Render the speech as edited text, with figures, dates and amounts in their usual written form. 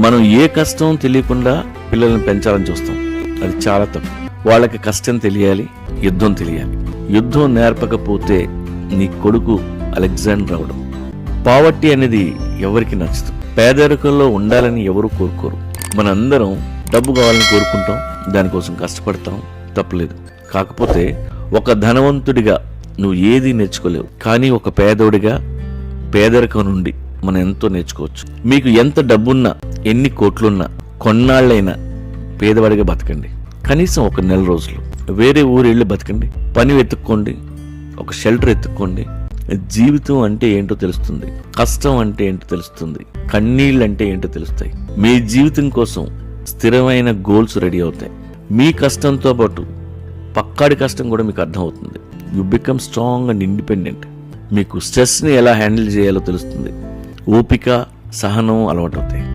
మనం ఏ కష్టం తెలియకుండా పిల్లల్ని పెంచాలని చూస్తాం. అది చాలా తప్పు. వాళ్ళకి కష్టం తెలియాలి, యుద్ధం తెలియాలి. యుద్ధం నేర్పకపోతే నీ కొడుకు అలెగ్జాండర్ అవడం. పావర్టీ అనేది ఎవరికి నచ్చదు. పేదరికంలో ఉండాలని ఎవరు కోరుకోరు. మనందరం డబ్బు కావాలని కోరుకుంటాం, దానికోసం కష్టపడతాం, తప్పలేదు. కాకపోతే ఒక ధనవంతుడిగా నువ్వు ఏది నేర్చుకోలేవు, కానీ ఒక పేదోడిగా పేదరికం నుండి మనం ఎంతో నేర్చుకోవచ్చు. మీకు ఎంత డబ్బున్నా, ఎన్ని కోట్లున్నా, కొన్నాళ్ళైనా పేదవాడిగా బతకండి. కనీసం ఒక నెల రోజులు వేరే ఊరు వెళ్ళి బతకండి. పని వెతుక్కోండి, ఒక షెల్టర్ ఎత్తుక్కోండి. జీవితం అంటే ఏంటో తెలుస్తుంది, కష్టం అంటే ఏంటో తెలుస్తుంది, కన్నీళ్ళు అంటే ఏంటో తెలుస్తాయి. మీ జీవితం కోసం స్థిరమైన గోల్స్ రెడీ అవుతాయి. మీ కష్టంతో పాటు పక్కాడి కష్టం కూడా మీకు అర్థమవుతుంది. You become strong and independent. మీకు స్ట్రెస్ని ఎలా హ్యాండిల్ చేయాలో తెలుస్తుంది. ఓపిక, సహనం అలవాటు అవుతాయి.